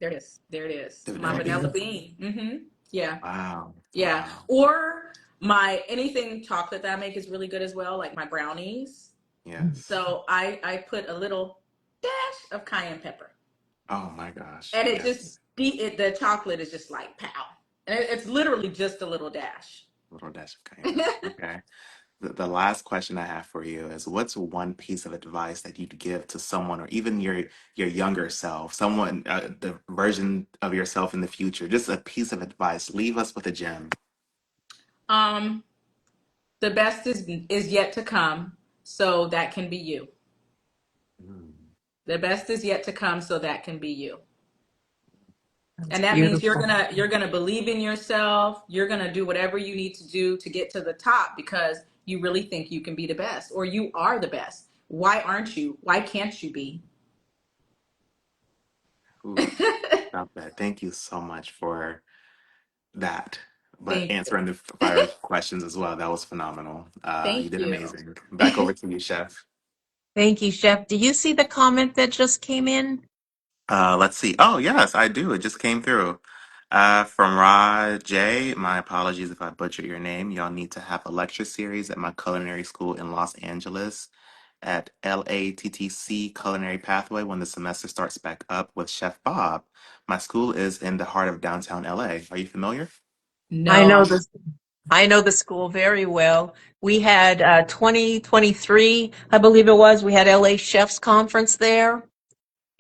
S3: There it is. There it is.
S2: The
S3: My
S2: vanilla
S3: vanilla
S2: bean?
S3: bean. Yeah.
S2: Wow.
S3: Yeah.
S2: Wow.
S3: Or my anything chocolate that I make is really good as well, like my brownies.
S2: Yes.
S3: So I put a little dash of cayenne pepper,
S2: Oh my gosh.
S3: and it just
S2: Yes.
S3: the chocolate is just like pow, and it's literally just a little dash.
S2: Little dash of cayenne pepper. Okay. The last question I have for you is what's one piece of advice that you'd give to someone or even your younger self, someone the version of yourself in the future, just a piece of advice. Leave us with a gem.
S3: um, the best is yet to come, so that can be you.
S2: Mm,
S3: The best is yet to come, so that can be you.
S1: That's
S3: And that means
S1: beautiful.
S3: you're gonna believe in yourself. You're gonna do whatever you need to do to get to the top because you really think you can be the best or you are the best. Why aren't you? Why can't you be?
S2: ooh, stop that. Thank you so much for that. But
S3: Thank you.
S2: answering the fire questions as well. That was phenomenal. You
S3: Thank
S2: did
S3: you.
S2: amazing. Back over to you, Chef.
S1: Thank you, Chef. Do you see the comment that just came in?
S2: Let's see. Oh, yes, I do. It just came through. From Raj J. My apologies if I butchered your name. Y'all need to have a lecture series at my culinary school in Los Angeles at LATTC Culinary Pathway when the semester starts back up with Chef Bob. My school is in the heart of downtown LA. Are you familiar?
S1: I
S3: No,
S1: know
S3: I'm
S1: this. I know the school very well. We had 2023, I believe it was. We had LA Chefs Conference there,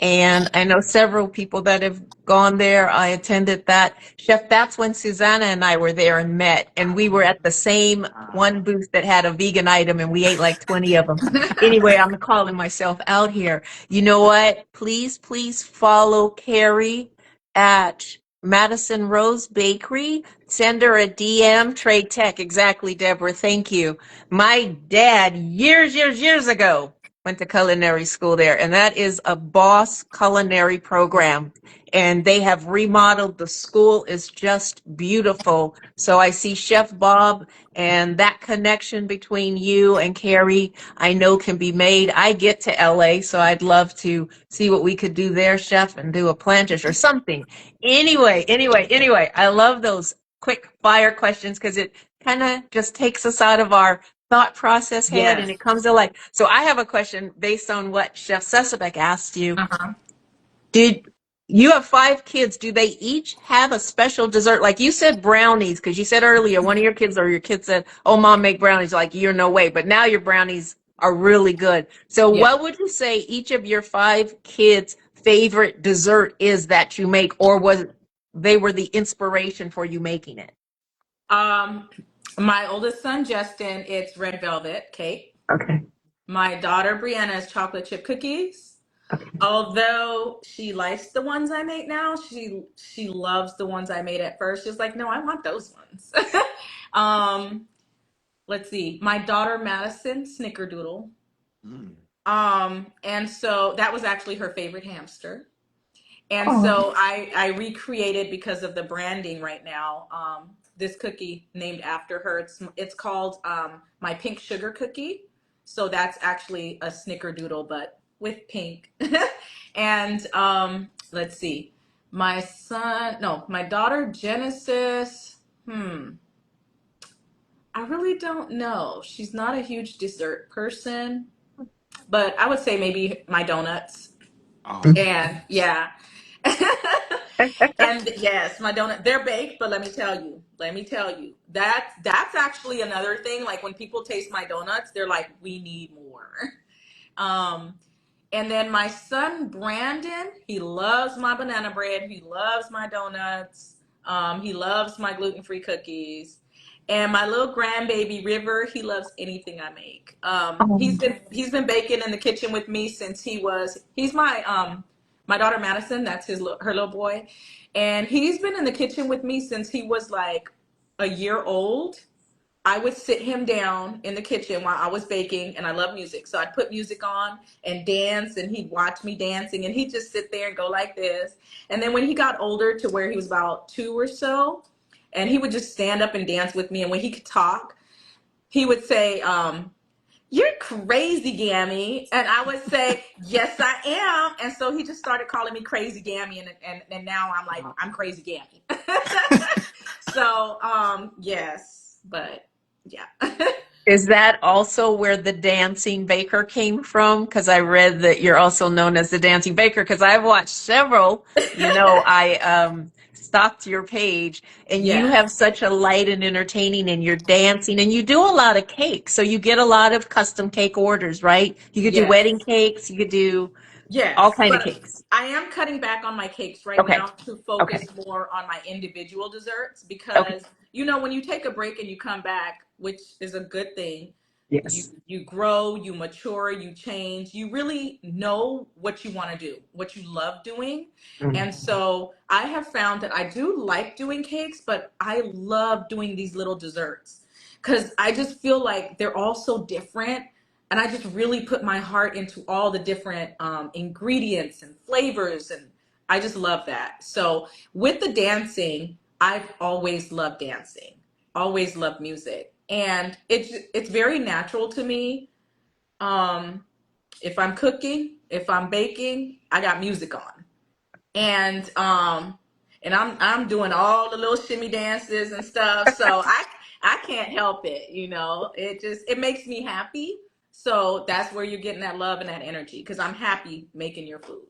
S1: And I know several people that have gone there. I attended that. Chef, that's when Susanna and I were there and met. And we were at the same one booth that had a vegan item and we ate like 20 of them. Anyway, I'm calling myself out here. You know what? Please, please follow Kerry at Madison Rose Bakery. Send her a DM, Trade Tech. Exactly, Deborah. Thank you. My dad, years ago, went to culinary school there, and that is a Boss culinary program. And they have remodeled the school is just beautiful. So I see Chef Bob and that connection between you and Carrie, I know can be made. I get to LA, so I'd love to see what we could do there, Chef, and do a plantish or something. Anyway, I love those quick fire questions because it kind of just takes us out of our thought process head and
S3: Yes.
S1: it comes to life. So I have a question based on what Chef Sesabek asked you.
S3: Uh-huh.
S1: Did you have 5 kids? Do they each have a special dessert? Like you said brownies, because you said earlier one of your kids or your kid said, oh, mom, make brownies. Like, you're no way. But now your brownies are really good. So
S3: Yeah.
S1: what would you say each of your 5 kids' favorite dessert is that you make, or was they were the inspiration for you making it?
S3: Um, my oldest son, Justin, it's red velvet cake.
S1: Okay.
S3: My daughter, Brianna, is chocolate chip cookies.
S1: Okay.
S3: Although she likes the ones I make now, she loves the ones I made at first. She's like, no, I want those ones. um, let's see. My daughter, Madison, snickerdoodle.
S2: Mm.
S3: And so that was actually her favorite hamster. And
S1: Oh.
S3: so I recreated because of the branding right now. This cookie named after her. It's called my pink sugar cookie. So that's actually a snickerdoodle, but with pink. And let's see, my daughter Genesis. I really don't know. She's not a huge dessert person, but I would say maybe my donuts.
S2: Oh,
S3: And yeah. And yes, my donut, they're baked, but let me tell you, that's actually another thing. Like when people taste my donuts, they're like, we need more. Um, and then my son Brandon, he loves my banana bread. He loves my donuts. He loves my gluten-free cookies. And my little grandbaby River, he loves anything I make.
S1: Oh.
S3: He's been baking in the kitchen with me since he's my daughter Madison, that's her little boy, and he's been in the kitchen with me since he was like a year old. I would sit him down in the kitchen while I was baking, and I love music. So I'd put music on and dance, and he'd watch me dancing, and he'd just sit there and go like this. And then when he got older to where he was about 2 or so, and he would just stand up and dance with me. And when he could talk, he would say, you're crazy, Gammy. And I would say, yes, I am. And so he just started calling me crazy Gammy. And now I'm like, I'm crazy Gammy. So, yes, but yeah.
S1: Is that also where the dancing baker came from? Because I read that you're also known as the dancing baker. Because I've watched several. I stalked your page, and you
S3: Yes,
S1: have such a light and entertaining, and you're dancing, and you do a lot of cake. So you get a lot of custom cake orders, right? You could do wedding
S3: yes.
S1: cakes. You could do all
S3: Yes,
S1: kind of
S3: but
S1: cakes.
S3: I am cutting back on my cakes right
S1: Okay.
S3: now to
S1: Okay.
S3: focus more on my individual desserts
S1: Okay.
S3: because when you take a break and you come back, which is a good thing, you
S1: Yes.
S3: you grow, you mature, you change, you really know what you want to do, what you love doing.
S1: Mm.
S3: And so I have found that I do like doing cakes, but I love doing these little desserts because I just feel like they're all so different, and I just really put my heart into all the different ingredients and flavors, and I just love that. So with the dancing, I've always loved dancing, always loved music, and it's very natural to me. Um, if I'm cooking, if I'm baking, I got music on, and I'm doing all the little shimmy dances and stuff. So I can't help it. It makes me happy. So that's where you're getting that love and that energy because I'm happy making your food.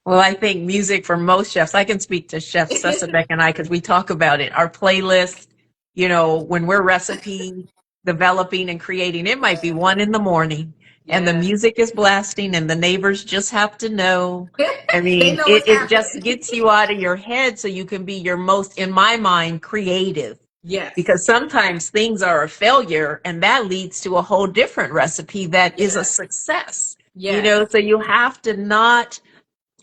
S1: Well, I think music for most chefs, I can speak to Chef Sesabek and I because we talk about it. Our playlist, when we're recipe developing and creating, it might be 1 in the morning. and the
S3: Yes.
S1: music is blasting and the neighbors just have to know. I
S3: They
S1: mean,
S3: know
S1: it,
S3: what's
S1: it just
S3: happening.
S1: gets you out of your head so you can be your most, in my mind, creative.
S3: Yes.
S1: Because sometimes things are a failure and that leads to a whole different recipe that is a
S3: Yes.
S1: success.
S3: Yes.
S1: So you have to not,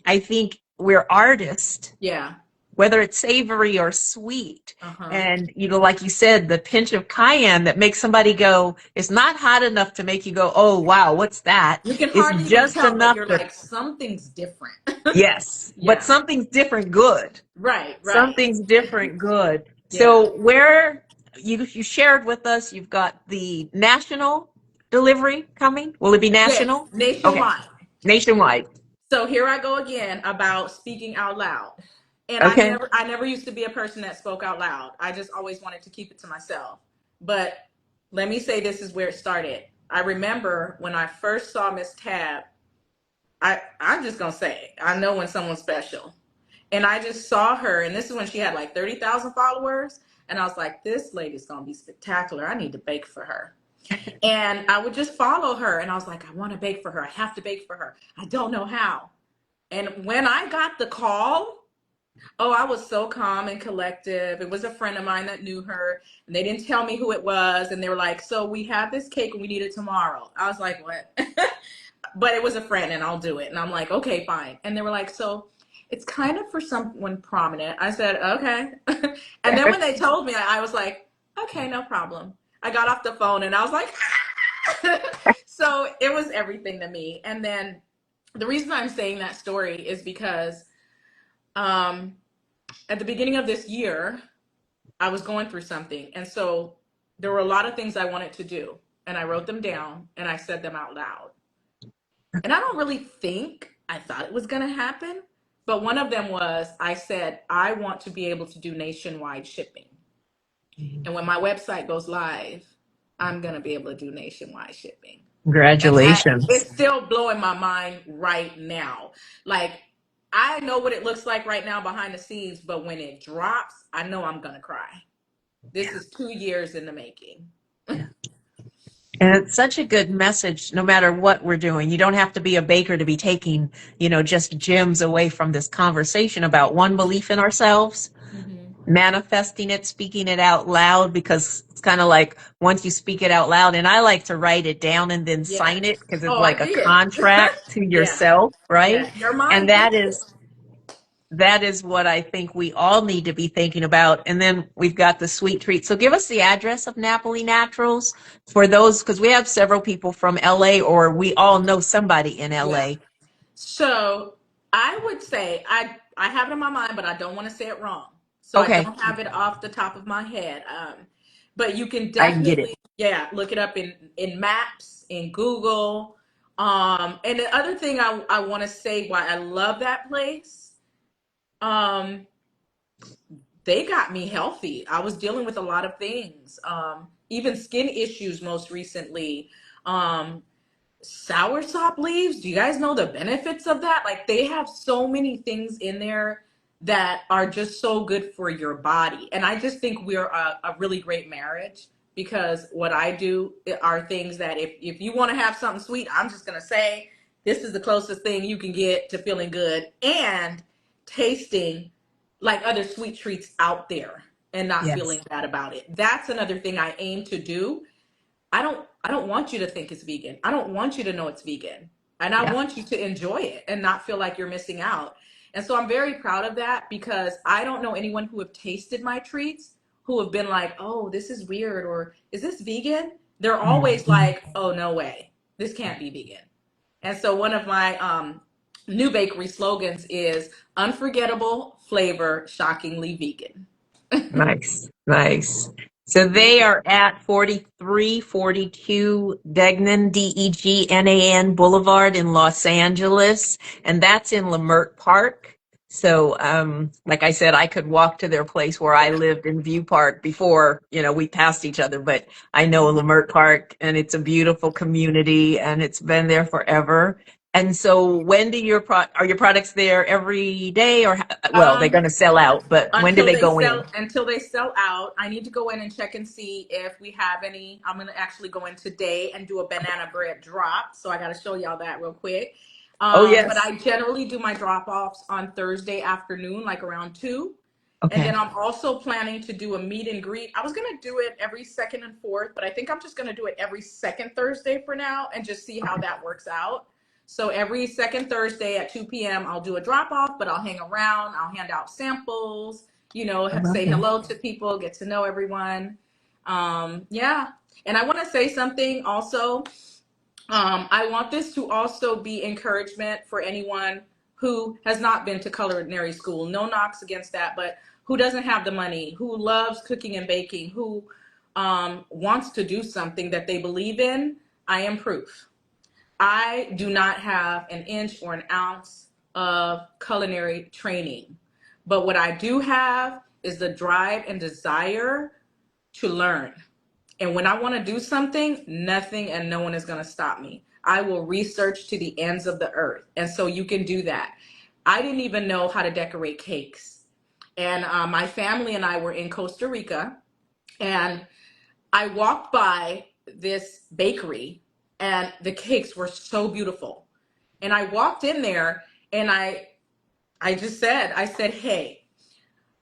S1: I think we're artists,
S3: Yeah.
S1: whether it's savory or sweet.
S3: Uh-huh.
S1: And, like you said, the pinch of cayenne that makes somebody go, it's not hot enough to make you go, oh, wow, what's that?
S3: You can
S1: It's
S3: hardly even
S1: just
S3: tell, but
S1: enough
S3: you're
S1: to,
S3: like, something's different.
S1: yes, but
S3: Yeah.
S1: something's different good.
S3: Right, right.
S1: Something's different good.
S3: Yeah.
S1: So where you shared with us, you've got the national delivery coming. Will it be
S3: Yes,
S1: national? Okay,
S3: nationwide.
S1: nationwide.
S3: So here I go again about speaking out loud. And
S1: Okay.
S3: I never used to be a person that spoke out loud. I just always wanted to keep it to myself. But let me say this is where it started. I remember when I first saw Miss Tab, I'm just gonna say, I know when someone's special. And I just saw her, and this is when she had like 30,000 followers. And I was like, this lady's gonna be spectacular. I need to bake for her. And I would just follow her, and I was like, I want to bake for her. I have to bake for her. I don't know how. And when I got the call, oh, I was so calm and collective. It was a friend of mine that knew her, and they didn't tell me who it was. And they were like, so we have this cake and we need it tomorrow. I was like, what? But it was a friend, and I'll do it. And I'm like, okay, fine. And they were like, so it's kind of for someone prominent. I said, okay. And then when they told me, I was like, okay, no problem. I got off the phone and I was like, so it was everything to me. And then the reason I'm saying that story is because um, at the beginning of this year, I was going through something. And so there were a lot of things I wanted to do. And I wrote them down and I said them out loud. And I don't really think I thought it was going to happen. But one of them was I said, I want to be able to do nationwide shipping. And when my website goes live, I'm going to be able to do nationwide shipping. And that
S1: Congratulations.
S3: it's still blowing my mind right now. Like, I know what it looks like right now behind the scenes, but when it drops, I know I'm going to cry. This is 2 years in the making.
S1: Yeah. And it's such a good message, no matter what we're doing. You don't have to be a baker to be taking, just gems away from this conversation about one, belief in ourselves,
S3: Mm-hmm.
S1: manifesting it, speaking it out loud, because it's kind of like once you speak it out loud, and I like to write it down and then sign
S3: Yes.
S1: it because it's
S3: Oh, I
S1: like a
S3: did.
S1: contract to
S3: Yeah.
S1: yourself, right?
S3: Yeah. Your
S1: And
S3: mind
S1: that
S3: gets it.
S1: is that is what I think we all need to be thinking about. And then we've got the sweet treat. So give us the address of Napoli Naturals for those, because we have several people from LA, or we all know somebody in
S3: Yeah.
S1: LA.
S3: So I would say I have it in my mind, but I don't want to say it wrong. So I
S1: Okay,
S3: don't have it off the top of my head. But you can
S1: I can get it.
S3: definitely, yeah, look it up in maps, in Google. And the other thing I want to say why I love that place, um, they got me healthy. I was dealing with a lot of things, even skin issues most recently. Um, Soursop leaves. Do you guys know the benefits of that? Like, they have so many things in there that are just so good for your body. And I just think we're a really great marriage because what I do are things that if you want to have something sweet, I'm just going to say this is the closest thing you can get to feeling good and tasting like other sweet treats out there and not feeling
S1: Yes.
S3: bad about it. That's another thing I aim to do. I don't want you to think it's vegan. I don't want you to know it's vegan. And I
S1: Yeah.
S3: want you to enjoy it and not feel like you're missing out. And so I'm very proud of that because I don't know anyone who have tasted my treats who have been like, "Oh, this is weird," or "Is this vegan?" They're always
S1: Mhm.
S3: like, "Oh, no way. This can't be vegan." And so one of my new bakery slogans is unforgettable flavor, shockingly vegan.
S1: Nice, nice. So they are at 4342 Degnan, Degnan Boulevard in Los Angeles, and that's in Leimert Park. So, like I said, I could walk to their place where I
S3: Yeah.
S1: lived in View Park before, we passed each other, but I know Leimert Park, and it's a beautiful community, and it's been there forever. And so when do are your products there every day or, well, they're going to sell out, but when do they go in?
S3: Until they sell out. I need to go in and check and see if we have any. I'm gonna actually go in today and do a banana bread drop. So I got to show y'all that real quick.
S1: Oh,
S3: But
S1: yes.
S3: I generally do my drop offs on Thursday afternoon, like around 2. And
S1: Okay.
S3: then I'm also planning to do a meet and greet. I was gonna do it every second and fourth, but I think I'm just gonna do it every second Thursday for now and just see how that works out. So every second Thursday at 2 p.m., I'll do a drop off, but I'll hang around. I'll hand out samples,
S1: I love
S3: say
S1: that.
S3: hello to people, get to know everyone. Yeah. And I want to say something also. I want this to also be encouragement for anyone who has not been to culinary school. No knocks against that, but who doesn't have the money, who loves cooking and baking, who wants to do something that they believe in. I am proof. I do not have an inch or an ounce of culinary training. But what I do have is the drive and desire to learn. And when I want to do something, nothing and no one is going to stop me. I will research to the ends of the earth. And so you can do that. I didn't even know how to decorate cakes. And my family and I were in Costa Rica, and I walked by this bakery, and the cakes were so beautiful. And I walked in there, and I just said, hey,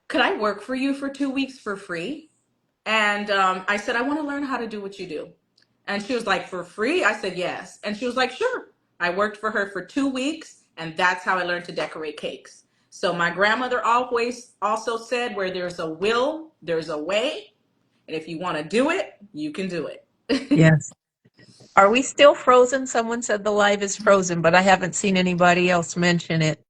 S3: could I work for you for 2 weeks for free? And I said, I want to learn how to do what you do. And she was like, for free? I said, yes. And she was like, sure. I worked for her for 2 weeks, and that's how I learned to decorate cakes. So my grandmother always also said, where there's a will, there's a way. And if you want to do it, you can do it.
S1: Yes. Are we still frozen? Someone said the live is frozen, but I haven't seen anybody else mention it.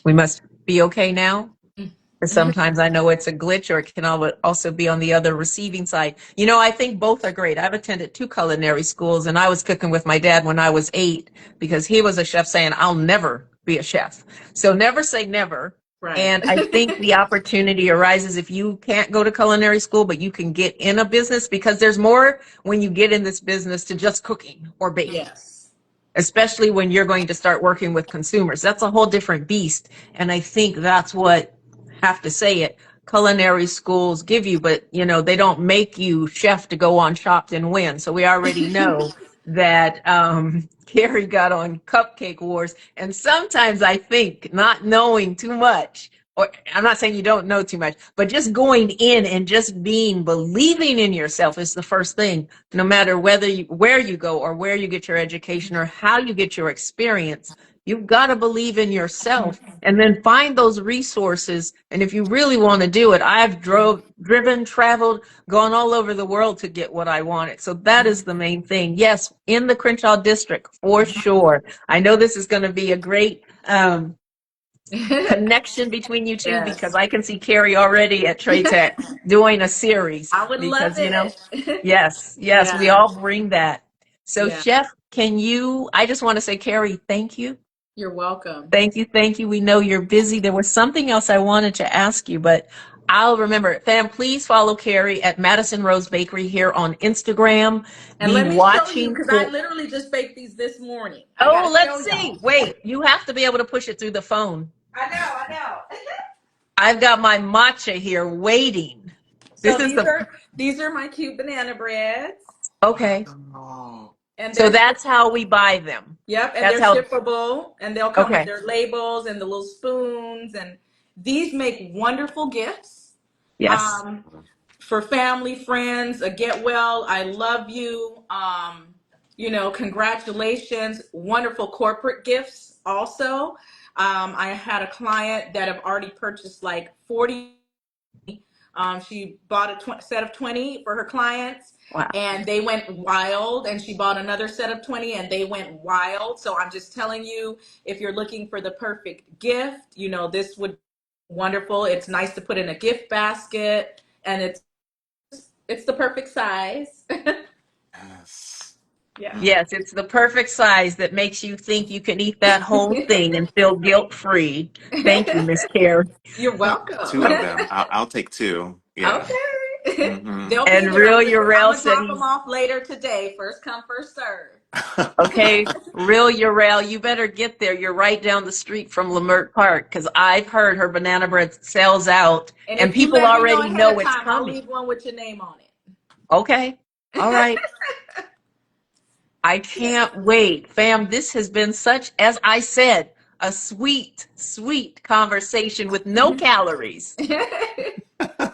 S1: We must be okay now. Because sometimes I know it's a glitch, or it can also be on the other receiving side. I think both are great. I've attended 2 culinary schools, and I was cooking with my dad when I was 8 because he was a chef saying, I'll never be a chef. So never say never.
S3: Right.
S1: And I think the opportunity arises if you can't go to culinary school, but you can get in a business, because there's more when you get in this business to just cooking or baking,
S3: Yes.
S1: especially when you're going to start working with consumers. That's a whole different beast. And I think that's what, have to say it, culinary schools give you, but they don't make you chef to go on Chopped and Win. So we already know that Kerry got on Cupcake Wars. And sometimes I think not knowing too much, or I'm not saying you don't know too much, but just going in and just believing in yourself is the first thing, no matter where you go or where you get your education or how you get your experience. You've got to believe in yourself and then find those resources. And if you really want to do it, I've driven, traveled, gone all over the world to get what I wanted. So that is the main thing. Yes, in the Crenshaw district, for sure. I know this is going to be a great connection between you two, because
S3: Yes.
S1: I can see Kerry already at Trade Tech doing a series,
S3: I would love
S1: because,
S3: it.
S1: yes, we
S3: Yeah.
S1: all bring that. So
S3: Yeah.
S1: Chef, I just want to say, Kerry, thank you.
S3: You're welcome.
S1: Thank you. Thank you. We know you're busy. There was something else I wanted to ask you, but I'll remember it. Fam, please follow Kerry at Madison Rose Bakery here on Instagram.
S3: And
S1: Be
S3: let me show you,
S1: watching
S3: because I
S1: for,
S3: literally just baked these this morning. I got
S1: oh,
S3: to
S1: let's
S3: show
S1: see.
S3: y'all.
S1: Wait, you have to be able to push it through the phone.
S3: I know.
S1: I've got my matcha here waiting. This
S3: So
S1: is the,
S3: these are my cute banana breads,
S1: okay.
S2: Oh,
S3: and
S1: So
S3: they're
S1: that's how we buy them.
S3: yep, and
S1: That's
S3: they're
S1: how,
S3: shippable, and they'll come with
S1: okay.
S3: their labels and the little spoons, and these make wonderful gifts.
S1: Yes.
S3: Um, for family, friends, a get well, I love you. Congratulations. Wonderful corporate gifts also. I had a client that have already purchased like 40. She bought a set of 20 for her clients,
S1: Wow.
S3: and they went wild, and she bought another set of 20 and they went wild. So I'm just telling you, if you're looking for the perfect gift, this would be wonderful. It's nice to put in a gift basket, and it's the perfect size.
S2: yes.
S3: Yeah.
S2: Mm.
S1: Yes, it's the perfect size that makes you think you can eat that whole thing and feel guilt-free. Thank you, Miss Carey.
S3: You're
S2: Two
S3: welcome.
S2: of them. I'll take two. Yeah.
S3: Okay.
S2: Mm-hmm.
S3: They'll be
S1: And
S3: there.
S1: Real
S3: I'm
S1: Urel
S3: gonna
S1: said
S3: drop them
S1: he's
S3: off later today. First come, first serve.
S1: Okay, real Urel, you better get there. You're right down the street from Lamert Park because I've heard her banana bread sells out
S3: And
S1: and
S3: if you
S1: people
S3: let me know
S1: already
S3: ahead of
S1: know it's
S3: time, I'll
S1: coming.
S3: leave one with your name on
S1: Okay, all
S3: it.
S1: right. I
S3: Yes.
S1: can't wait. Fam, this has been such, as I said, a sweet, sweet conversation with no calories.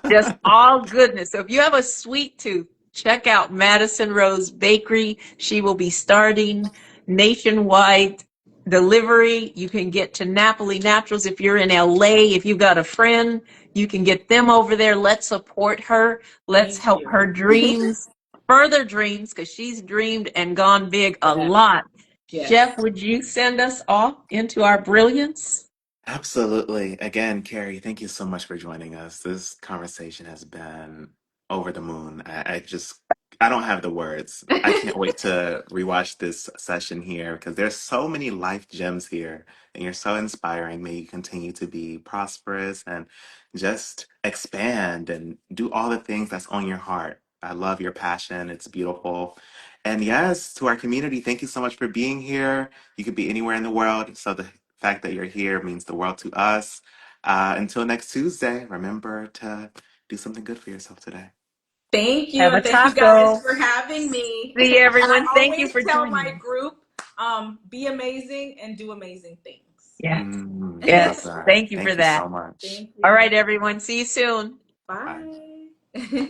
S1: Just all goodness. So if you have a sweet tooth, check out Madison Rose Bakery. She will be starting nationwide delivery. You can get to Napoli Naturals if you're in LA. If you've got a friend, you can get them over there. Let's support her. Let's
S3: Thank
S1: help
S3: you.
S1: her dreams, further dreams, because she's dreamed and gone big a
S3: Yeah.
S1: lot. Chef,
S3: Yes.
S1: would you send us off into our brilliance?
S2: Absolutely. Again, Carrie, thank you so much for joining us. This conversation has been over the moon. I don't have the words. I can't wait to rewatch this session here because there's so many life gems here and you're so inspiring. May you continue to be prosperous and just expand and do all the things that's on your heart. I love your passion. It's beautiful. And yes, to our community, thank you so much for being here. You could be anywhere in the world. So the fact that you're here means the world to us. Until next Tuesday, remember to do something good for yourself today.
S3: Thank you.
S1: Have a
S3: And thank you guys
S1: taco.
S3: for having me.
S1: See
S3: And I
S1: everyone. Thank you
S3: always
S1: for
S3: tell
S1: joining
S3: my
S1: us.
S3: group, be amazing and do amazing things.
S1: Yes.
S2: Love
S1: Yes.
S2: that.
S1: Thank you for
S2: Thank you so
S1: that.
S2: much.
S3: Thank
S1: All
S3: you.
S1: right, everyone. See you soon.
S2: Bye.
S3: Bye.